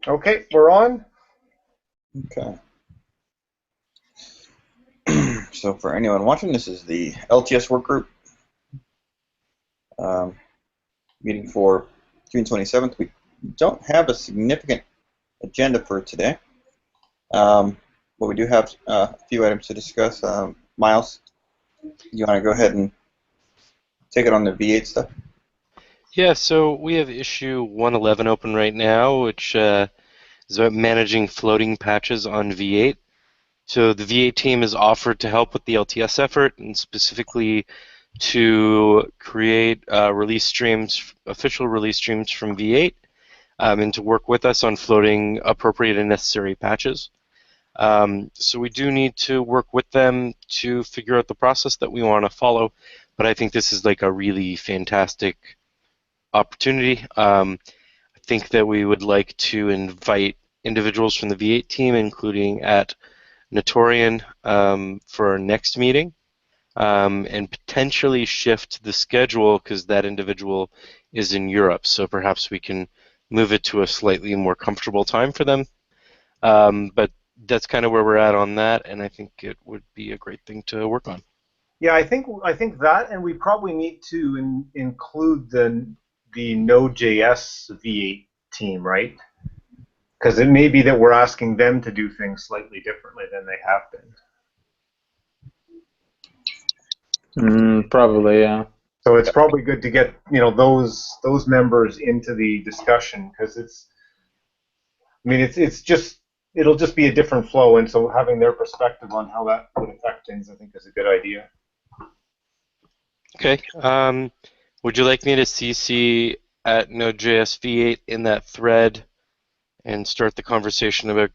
Okay, we're on. Okay. So for anyone watching, this is the LTS work group um, meeting for June 27th. We don't have a significant agenda for today, but we do have a few items to discuss. Miles, you want to go ahead and take it on the V8 stuff? Yeah, so we have issue 111 open right now, which is about managing floating patches on V8. So the V8 team is offered to help with the LTS effort, and specifically to create release streams, official release streams from V8, and to work with us on floating appropriate and necessary patches. So we do need to work with them to figure out the process that we want to follow, but I think this is like a really fantastic opportunity. I think that we would like to invite individuals from the V8 team, including at Notorian, for our next meeting, and potentially shift the schedule because that individual is in Europe. So perhaps we can move it to a slightly more comfortable time for them. But that's kind of where we're at on that, and I think it would be a great thing to work on. Yeah, I think that, and we probably need to include the Node.js V8 team, right? Because it may be that we're asking them to do things slightly differently than they have been. Probably, yeah. So it's probably good to get those members into the discussion because it's just it'll just be a different flow, and so having their perspective on how that would affect things, I think, is a good idea. Okay. Would you like me to CC at Node.js V8 in that thread and start the conversation about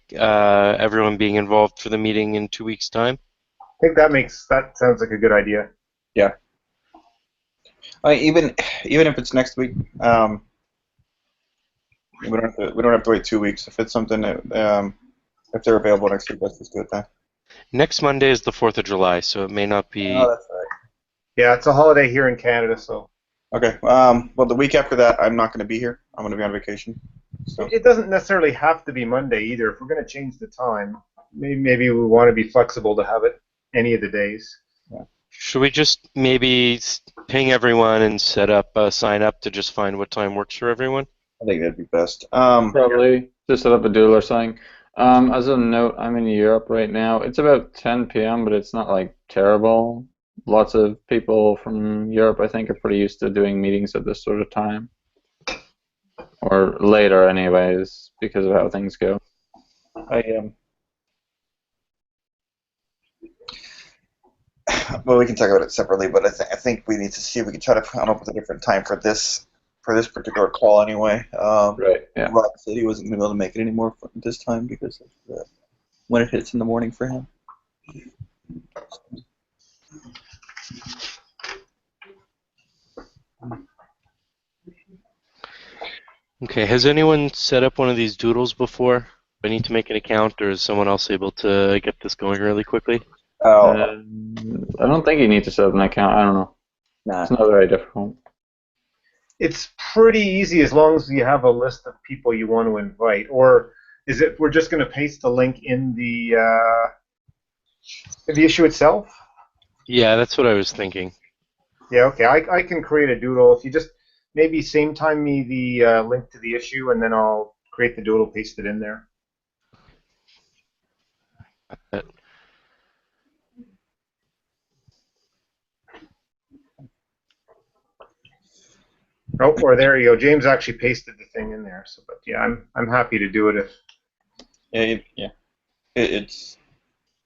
everyone being involved for the meeting in 2 weeks' time? I think that sounds like a good idea. Yeah. Even if it's next week, we don't have to wait 2 weeks. If it's something that if they're available next week, let's just do it then. Next Monday is the 4th of July, so it may not be. Oh, that's right. Yeah, it's a holiday here in Canada, so. Okay. Well, the week after that, I'm not going to be here. I'm going to be on vacation. So. It doesn't necessarily have to be Monday either. If we're going to change the time, maybe we want to be flexible to have it any of the days. Yeah. Should we just maybe ping everyone and set up a sign up to just find what time works for everyone? I think that'd be best. Probably just set up a doodle or something. As a note, I'm in Europe right now. It's about 10 p.m., but it's not like terrible. Lots of people from Europe, I think, are pretty used to doing meetings at this sort of time. Or later, anyways, because of how things go. Well, we can talk about it separately, but I think we need to see if we can try to come up with a different time for this particular call anyway. Right. Yeah. Rob said he wasn't going to be able to make it anymore this time because of when it hits in the morning for him. Okay, has anyone set up one of these doodles before? Do I need to make an account, or is someone else able to get this going really quickly? I don't think you need to set up an account. I don't know. Nah. It's not very difficult. It's pretty easy as long as you have a list of people you want to invite. Or is it we're just going to paste the link in the issue itself? Yeah, that's what I was thinking. Yeah, okay. I can create a doodle. If you just maybe same time me the link to the issue, and then I'll create the doodle, paste it in there. Oh, or there you go. James actually pasted the thing in there. So, but yeah, I'm happy to do it if. It's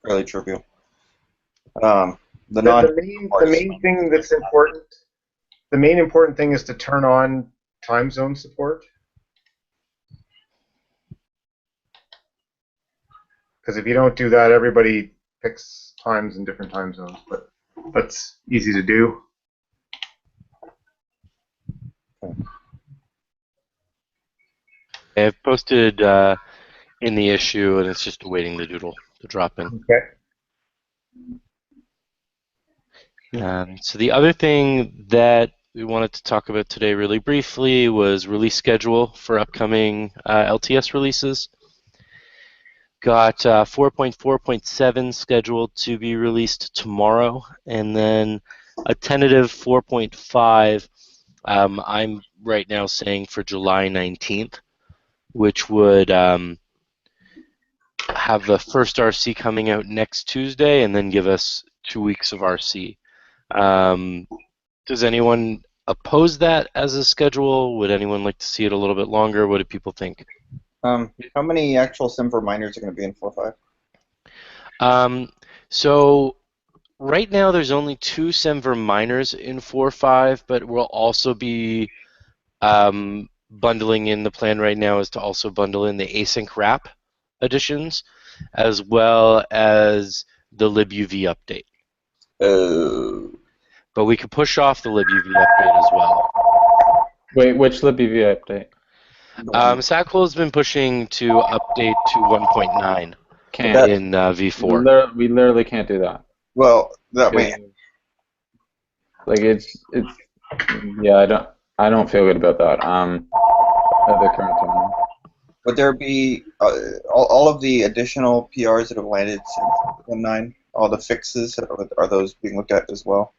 fairly trivial. The main thing that's important. The main important thing is to turn on time zone support. Because if you don't do that, everybody picks times in different time zones. But that's easy to do. I've posted in the issue, and it's just awaiting the doodle to drop in. Okay. So the other thing that we wanted to talk about today really briefly was release schedule for upcoming LTS releases. Got 4.4.7 scheduled to be released tomorrow, and then a tentative 4.5 I'm right now saying for July 19th, which would have the first RC coming out next Tuesday and then give us 2 weeks of RC. Does anyone oppose that as a schedule? Would anyone like to see it a little bit longer? What do people think? How many actual Simver miners are going to be in 4.5? So right now there's only 2 Semver miners in 4.5, but we'll also be bundling in. The plan right now is to also bundle in the async wrap additions as well as the libuv update. Oh. But we could push off the libuv update as well. Wait, which libuv update? Sackful has been pushing to update to 1.9 Can't. in V4. We literally can't do that. Well, that may. Like it's yeah. I don't feel good about that. At the current time. Would there be all of the additional PRs that have landed since 1.9? All the fixes are those being looked at as well?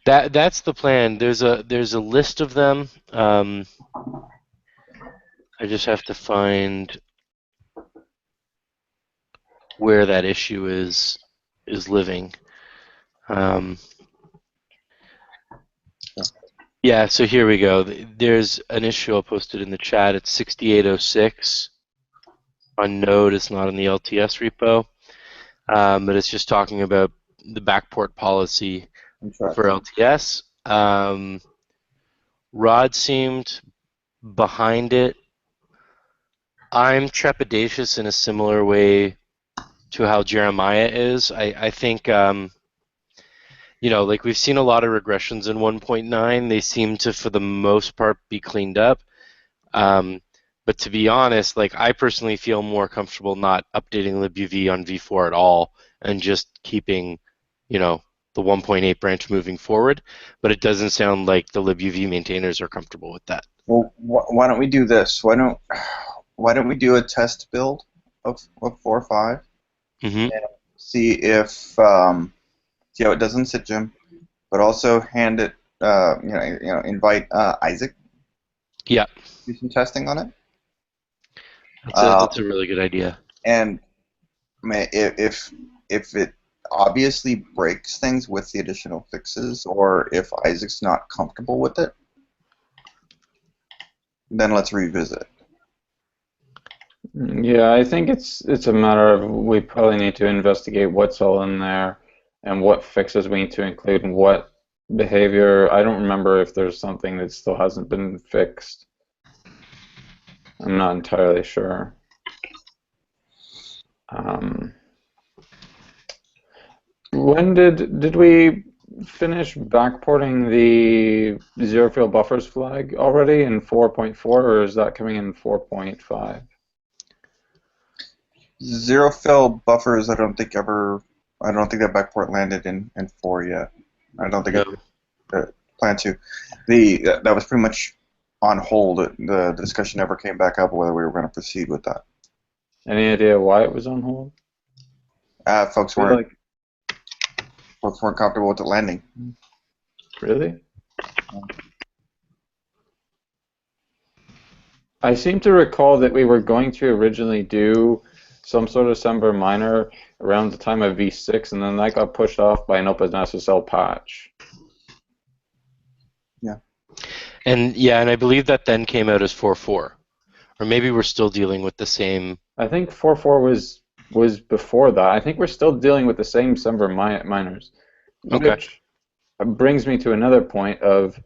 That's the plan. There's a list of them. I just have to find where that issue is living. Yeah, so here we go. There's an issue I posted in the chat. It's 6806 on Node. It's not in the LTS repo, but it's just talking about the backport policy for LTS. Rod seemed behind it. I'm trepidatious in a similar way to how Jeremiah is. I think, like we've seen a lot of regressions in 1.9. They seem to, for the most part, be cleaned up. But to be honest, like I personally feel more comfortable not updating libuv on V4 at all and just keeping, the 1.8 branch moving forward. But it doesn't sound like the libuv maintainers are comfortable with that. Well, why don't we do this? Why don't we do a test build of 4.5 and see how it does in SitGem, but also hand it, invite Isaac. Yeah. Do some testing on it. That's a really good idea. And I mean, if it obviously breaks things with the additional fixes, or if Isaac's not comfortable with it, then let's revisit. Yeah, I think it's a matter of we probably need to investigate what's all in there and what fixes we need to include and what behavior. I don't remember if there's something that still hasn't been fixed. I'm not entirely sure. When did we finish backporting the zero field buffers flag already in 4.4, or is that coming in 4.5? Zero fill buffers, I don't think that backport landed in 4 yet. I don't think it planned to. That was pretty much on hold. The discussion never came back up whether we were going to proceed with that. Any idea why it was on hold? Folks weren't comfortable with the landing. Really? I seem to recall that we were going to originally do some sort of Semver miner around the time of V6, and then that got pushed off by an OpenSSL patch. Yeah. And I believe that then came out as 4.4. Or maybe we're still dealing with the same... I think 4.4 was before that. I think we're still dealing with the same Semver miners. Okay. Which brings me to another point of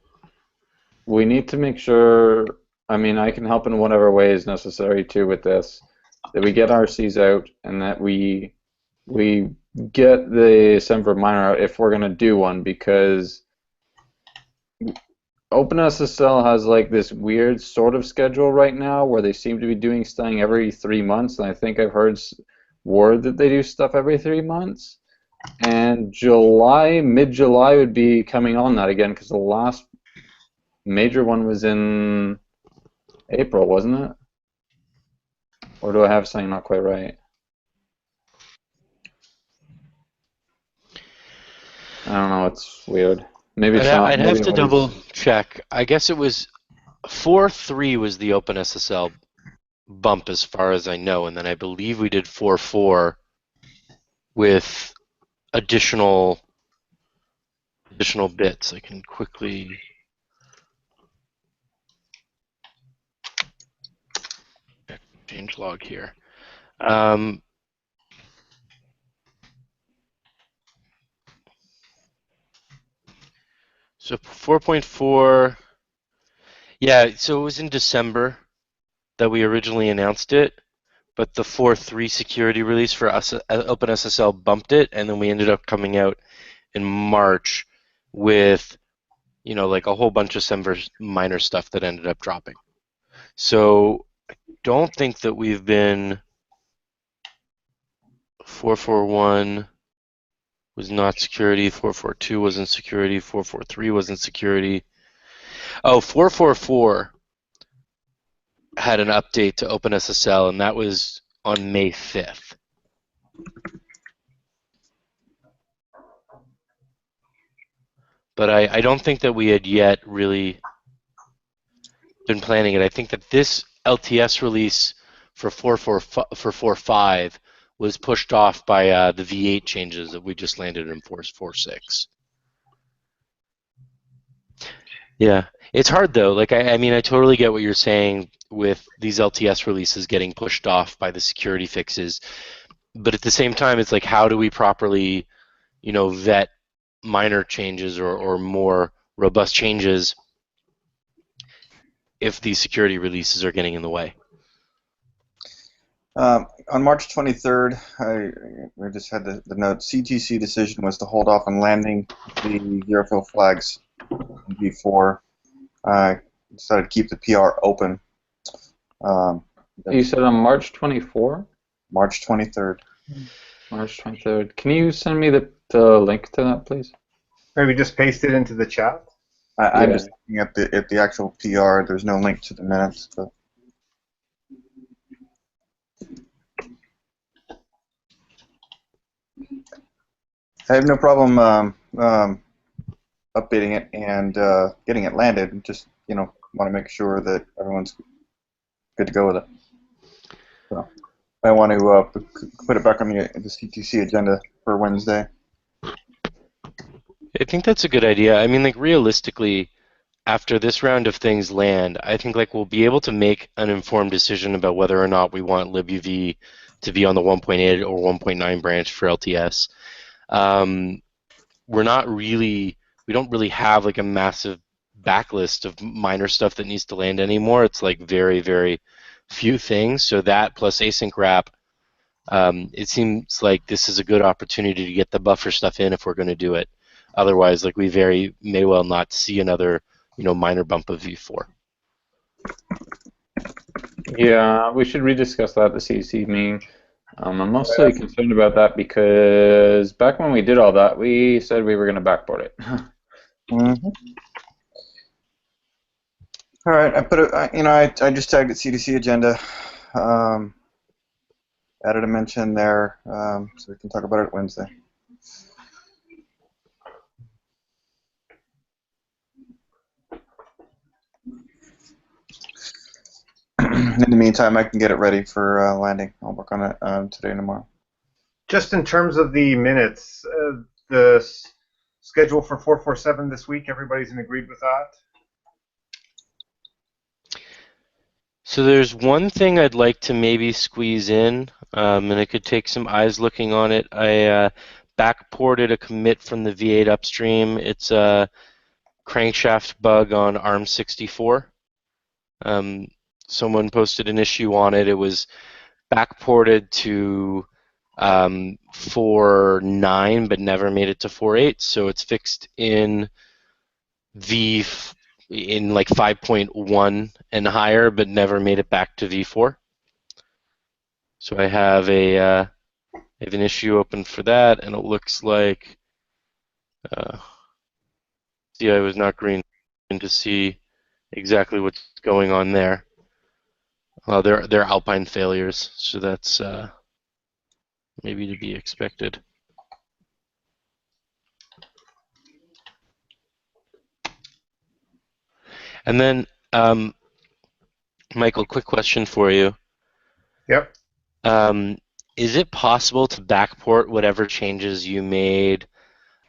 we need to make sure, I mean, I can help in whatever way is necessary too with this, that we get RCs out and that we get the Semver miner out if we're going to do one, because OpenSSL has like this weird sort of schedule right now where they seem to be doing stuff every 3 months, and I think I've heard word that they do stuff every 3 months. And mid-July would be coming on that again, because the last major one was in April, wasn't it? Or do I have something not quite right? I don't know. It's weird. Maybe it's not. I'd have Maybe to nobody's. double check. I guess it was 4.3 was the OpenSSL bump as far as I know, and then I believe we did 4.4 with additional bits. I can quickly change log here. So 4.4, yeah, so it was in December that we originally announced it, but the 4.3 security release for us, OpenSSL bumped it, and then we ended up coming out in March with, like a whole bunch of some minor stuff that ended up dropping. So I don't think that we've been 4.4.1 was not security, 4.4.2 wasn't security, 4.4.3 wasn't security. Oh, 4.4.4 had an update to OpenSSL, and that was on May 5th. But I don't think that we had yet really been planning it. I think that this LTS release for 4.5 was pushed off by the V8 changes that we just landed in 4.6. Yeah, it's hard though. Like I mean, I totally get what you're saying with these LTS releases getting pushed off by the security fixes, but at the same time, it's like, how do we properly, vet minor changes or more robust changes if these security releases are getting in the way? On March 23rd, we just had the note. CTC decision was to hold off on landing the zero-fill flags in V4. Decided to keep the PR open. You said on March 24? March 23rd. March 23rd. Can you send me the link to that, please? Maybe just paste it into the chat. I'm Yeah. just looking at the actual PR. There's no link to the minutes, but I have no problem updating it and getting it landed. Just want to make sure that everyone's good to go with it. So I want to put it back on the CTC agenda for Wednesday. I think that's a good idea. I mean, like, realistically, after this round of things land, I think like we'll be able to make an informed decision about whether or not we want libuv to be on the 1.8 or 1.9 branch for LTS. We don't really have like a massive backlist of minor stuff that needs to land anymore. It's like very, very few things. So that plus async wrap, it seems like this is a good opportunity to get the buffer stuff in if we're going to do it. Otherwise, like, we very may well not see another minor bump of V4. Yeah, we should rediscuss that at the CDC meeting. I'm mostly concerned about that because back when we did all that, we said we were going to backport it. Mm-hmm. All right, I put it. I just tagged it CDC agenda. Added a mention there, so we can talk about it Wednesday. In the meantime, I can get it ready for landing. I'll work on it today and tomorrow. Just in terms of the minutes, the schedule for 447 this week, everybody's agreed with that? So there's one thing I'd like to maybe squeeze in, and it could take some eyes looking on it. I backported a commit from the V8 upstream. It's a crankshaft bug on ARM64. Someone posted an issue on it. It was backported to 4.9 but never made it to 4.8, so it's fixed in like 5.1 and higher, but never made it back to V4. So I have an issue open for that, and it looks like CI was not green to see exactly what's going on there. They're Alpine failures, so that's maybe to be expected. And then, Michael, quick question for you. Yep. Is it possible to backport whatever changes you made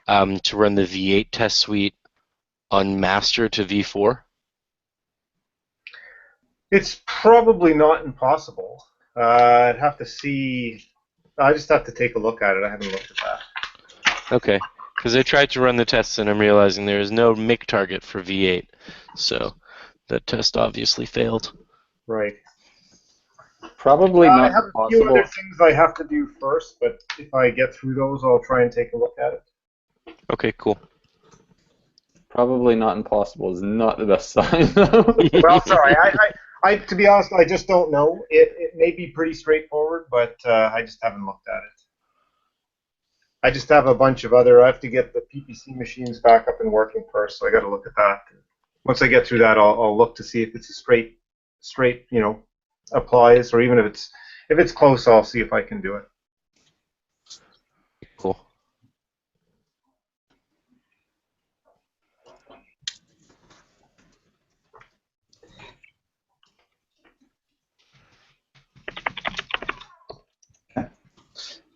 to run the V8 test suite on master to V4? It's probably not impossible. I'd have to see. I just have to take a look at it. I haven't looked at that. Okay, because I tried to run the tests and I'm realizing there is no MIC target for V8, so that test obviously failed. Right. Probably I not have a few possible. other things I have to do first, but if I get through those, I'll try and take a look at it. Okay, cool. Probably not impossible is not the best sign, though. Well, sorry. To be honest, I just don't know. It may be pretty straightforward, but I just haven't looked at it. I just have a bunch of other. I have to get the PPC machines back up and working first, so I got to look at that. Once I get through that, I'll look to see if it's a straight, applies, or even if it's close, I'll see if I can do it. Cool.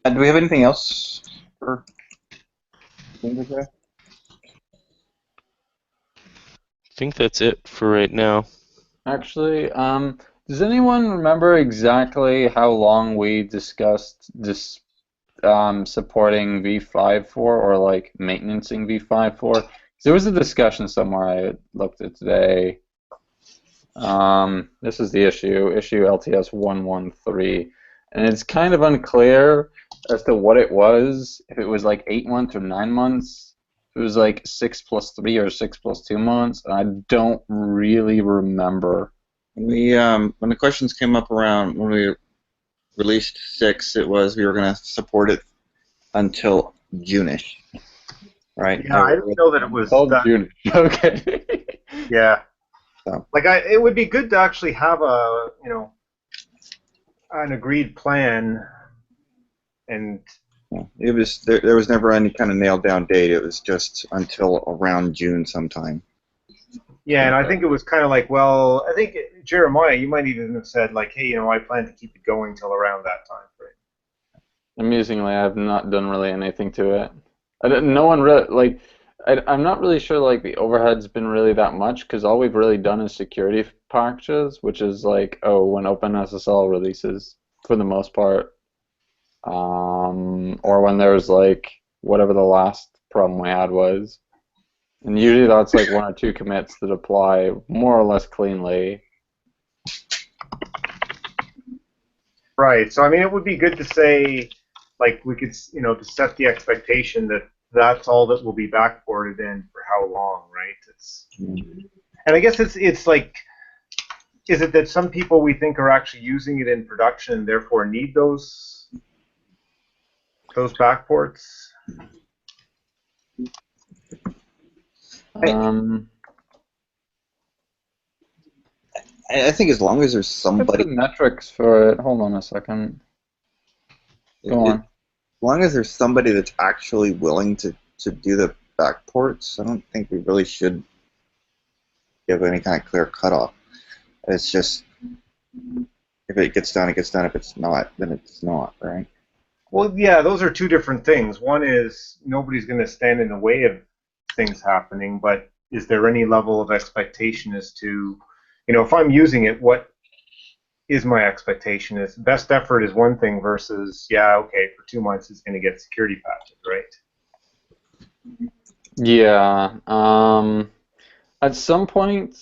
Do we have anything else for today? I think that's it for right now. Actually, does anyone remember exactly how long we discussed this supporting V5 for, or like maintaining V5 for? 'Cause there was a discussion somewhere I looked at today. This is the issue LTS 113, and it's kind of unclear as to what it was. If it was like 8 months or 9 months, if it was like 6+3 or 6+2 months. I don't really remember. When the questions came up around when we released 6, it was we were going to support it until June-ish, right? Yeah, I didn't know that it was Called that. June. Okay. Yeah. So. Like it would be good to actually have an agreed plan, and It was there was never any kind of nailed down date. It was just until around June sometime. yeah, and I think it was kind of like, well, I think Jeremiah, you might even have said like, hey, I plan to keep it going till around that time frame. Amusingly, I have not done really anything to it. No one really like. I'm not really sure like the overhead's been really that much because all we've really done is security patches, which is like when OpenSSL releases for the most part, or when there's like whatever the last problem we had was, and usually that's like 1 or 2 commits that apply more or less cleanly. Right. So I mean, it would be good to say, like, we could, to set the expectation that that's all that will be backported in for how long, right? And I guess it's like, is it that some people we think are actually using it in production and therefore need those backports? I think as long as there's What's somebody, the metrics for it? Hold on a second. Go on. as long as there's somebody that's actually willing to do the backports, I don't think we really should give any kind of clear cutoff. It's just if it gets done, it gets done. If it's not, then it's not, right? Well, yeah, those are two different things. One is nobody's going to stand in the way of things happening, but is there any level of expectation as to, if I'm using it, what is my expectation? Is best effort is one thing versus, yeah, okay, for 2 months it's going to get security patches, right? Yeah. At some point,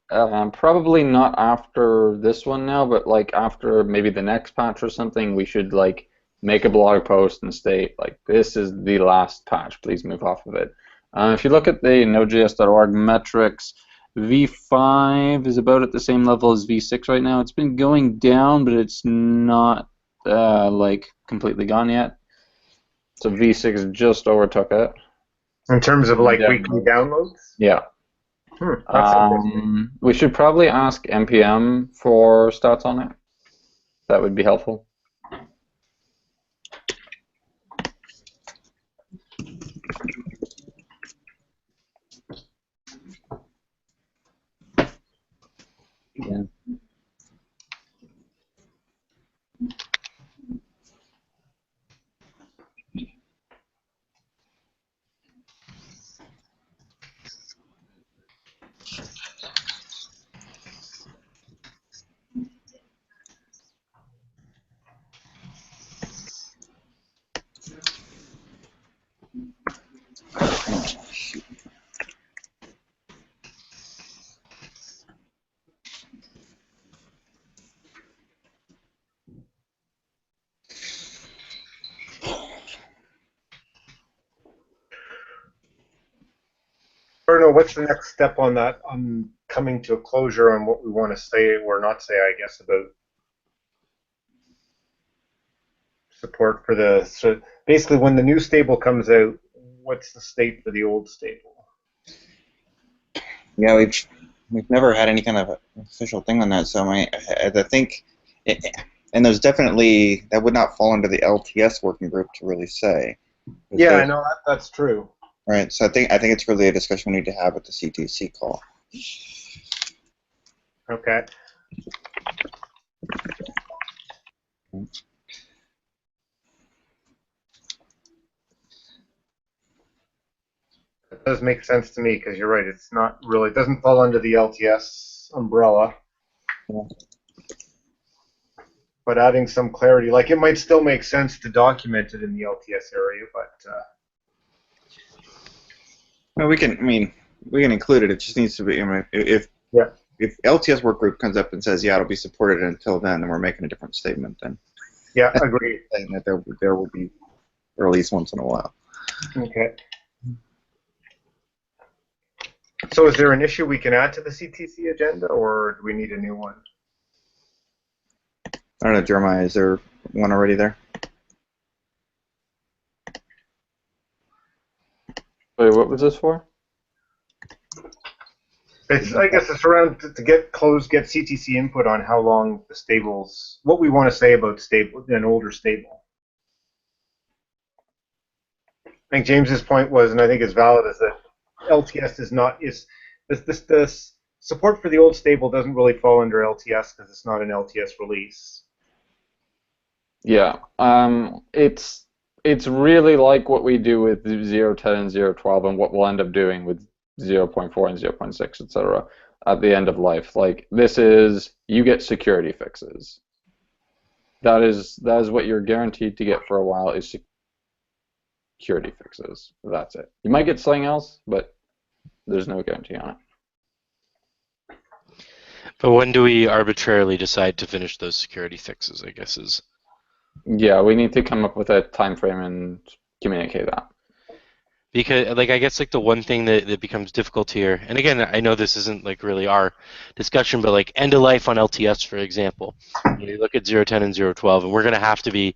probably not after this one now, but like after maybe the next patch or something, we should like make a blog post and state like this is the last patch. Please move off of it. If you look at the Node.js.org metrics, V5 is about at the same level as V6 right now. It's been going down, but it's not like completely gone yet. So V6 just overtook it. In terms of like weekly downloads? Yeah. That's interesting. We should probably ask NPM for stats on it. That would be helpful. Yeah. Bruno, what's the next step on that, on coming to a closure on what we want to say or not say, I guess, about support for the, so basically when the new stable comes out, what's the state for the old stable? Yeah, we've never had any kind of official thing on that, so I think, and there's definitely, that would not fall under the LTS working group to really say. Yeah, I know that's true. Right, so I think it's really a discussion we need to have at the CTC call. Okay. That does make sense to me because you're right. It's not really, it doesn't fall under the LTS umbrella. Yeah. But adding some clarity, like it might still make sense to document it in the LTS area, but Well, we can include it. It just needs to be, if LTS work group comes up and says, yeah, it'll be supported until then we're making a different statement, then yeah, agreed. saying that there will be release once in a while. Okay. So is there an issue we can add to the CTC agenda, or do we need a new one? I don't know, Jeremiah, is there one already there? Wait, what was this for? I guess it's around to get CTC input on how long the stables, what we want to say about an older stable. I think James's point was, and I think it's valid, is that LTS the support for the old stable doesn't really fall under LTS because it's not an LTS release. Yeah, it's really like what we do with 0.10 and 0.12 and what we'll end up doing with 0.4 and 0.6, etc. at the end of life. Like this is, you get security fixes. That is what you're guaranteed to get for a while, is security fixes. That's it. You might get something else, but there's no guarantee on it. But when do we arbitrarily decide to finish those security fixes, I guess is... Yeah, we need to come up with a time frame and communicate that. Because, like, I guess, like, the one thing that becomes difficult here, and again, I know this isn't, like, really our discussion, but, like, end of life on LTS, for example. You look at 0.10 and 0.12, and we're going to have to be,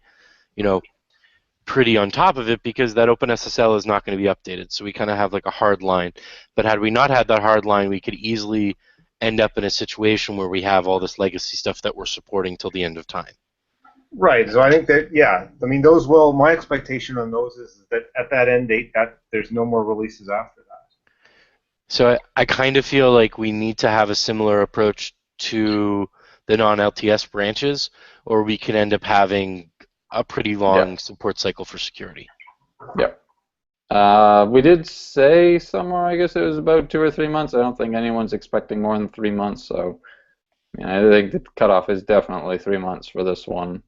pretty on top of it because that OpenSSL is not going to be updated. So we kind of have, like, a hard line. But had we not had that hard line, we could easily end up in a situation where we have all this legacy stuff that we're supporting till the end of time. Right. So I think that, yeah, I mean, those will, my expectation on those is that at that end date, that there's no more releases after that. So I kind of feel like we need to have a similar approach to the non-LTS branches, or we can end up having a pretty long support cycle for security. Yep. We did say somewhere, I guess it was about 2 or 3 months. I don't think anyone's expecting more than 3 months, so I think the cutoff is definitely 3 months for this one,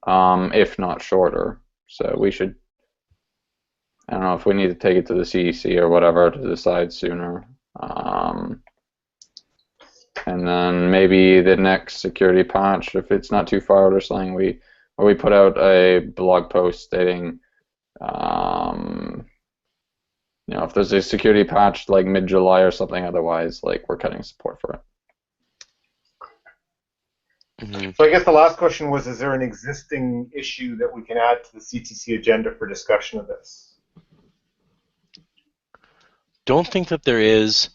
if not shorter. So we should, I don't know if we need to take it to the CEC or whatever to decide sooner. And then maybe the next security patch, if it's not too far out or something, we put out a blog post stating, if there's a security patch like mid-July or something, otherwise, like, we're cutting support for it. Mm-hmm. So I guess the last question was, is there an existing issue that we can add to the CTC agenda for discussion of this? Don't think that there is.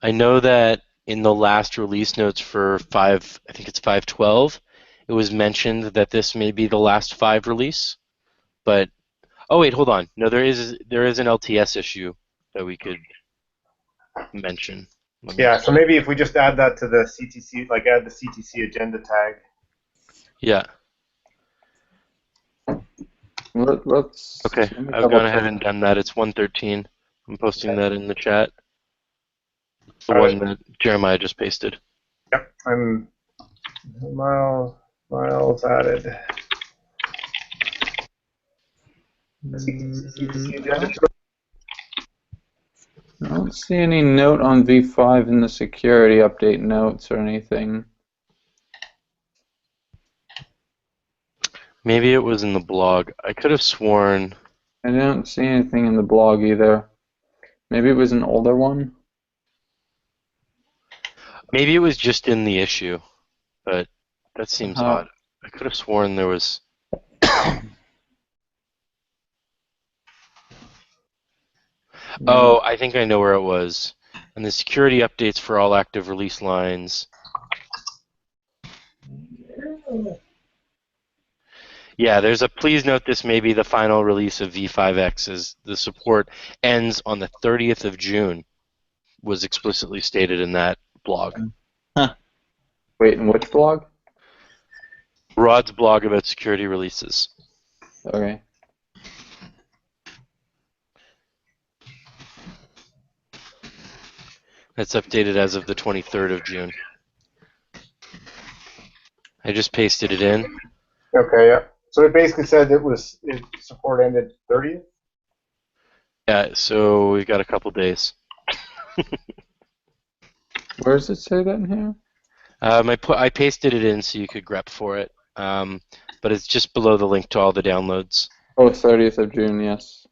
I know that in the last release notes for I think it's 5.12, it was mentioned that this may be the last 5 release. But oh wait, hold on. No, there is an LTS issue that we could mention. Yeah, so maybe if we just add that to the CTC, like add the CTC agenda tag. Yeah. Let's Okay, let me I've double gone ahead check. and done that. It's 113. I'm posting that in the chat. It's the All one right. that Jeremiah just pasted. Yep, I'm miles added. CTC agenda. I don't see any note on V5 in the security update notes or anything. Maybe it was in the blog. I could have sworn. I don't see anything in the blog either. Maybe it was an older one. Maybe it was just in the issue, but that seems How? odd. I could have sworn there was. Oh, I think I know where it was. And the security updates for all active release lines. Yeah, there's a please note this may be the final release of V5X as the support ends on the 30th of June, was explicitly stated in that blog. Huh. Wait, in which blog? Rod's blog about security releases. Okay. That's updated as of the 23rd of June. I just pasted it in. Okay, yeah. So it basically said support ended 30th. Yeah, so we've got a couple days. Where does it say that in here? I pasted it in so you could grep for it, but it's just below the link to all the downloads. Oh, 30th of June, yes.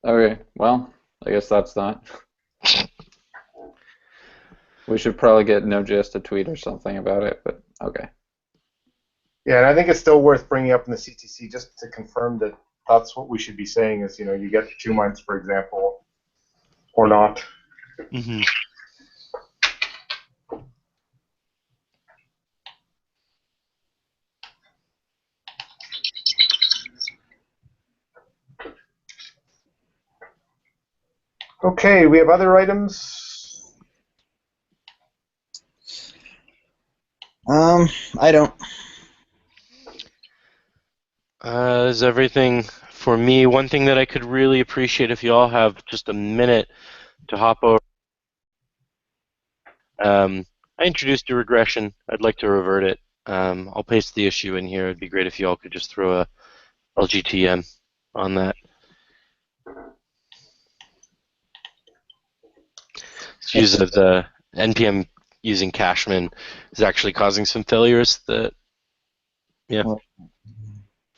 Okay, well, I guess that's that. We should probably get Node.js to tweet or something about it, but okay. Yeah, and I think it's still worth bringing up in the CTC just to confirm that that's what we should be saying is, you get 2 months, for example, or not. Mm-hmm. Okay, we have other items. I don't. Is everything for me? One thing that I could really appreciate if you all have just a minute to hop over. I introduced a regression. I'd like to revert it. I'll paste the issue in here. It'd be great if you all could just throw a LGTM on that. It's use of the NPM using Cashman is actually causing some failures that, yeah,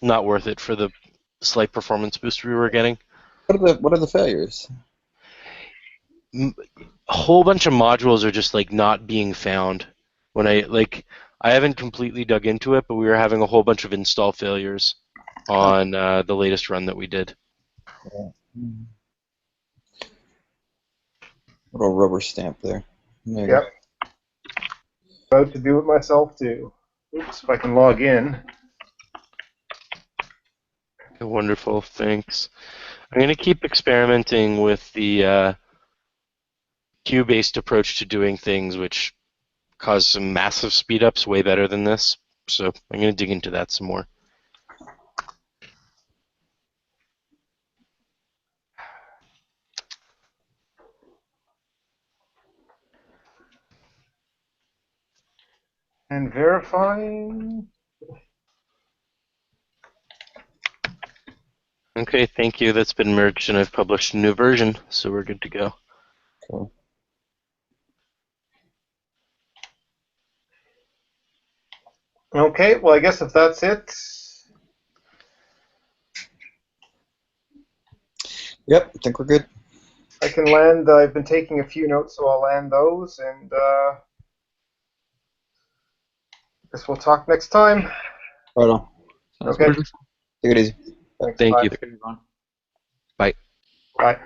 not worth it for the slight performance boost we were getting. What are the failures? A whole bunch of modules are just like not being found. When I haven't completely dug into it, but we were having a whole bunch of install failures on the latest run that we did. Little rubber stamp there. There you Yep. About to do it myself too. Oops, if I can log in. Wonderful, thanks. I'm going to keep experimenting with the queue-based approach to doing things, which cause some massive speed-ups way better than this. So I'm going to dig into that some more. And verifying. Okay, thank you. That's been merged, and I've published a new version, so we're good to go. Cool. Okay, well, I guess if that's it. Yep, I think we're good. I can land. I've been taking a few notes, so I'll land those, and guess we'll talk next time. Right on. Sounds Okay. wonderful. Take it easy. Thanks. Thank Bye. you. Take it easy, Vaughn. Bye. Bye.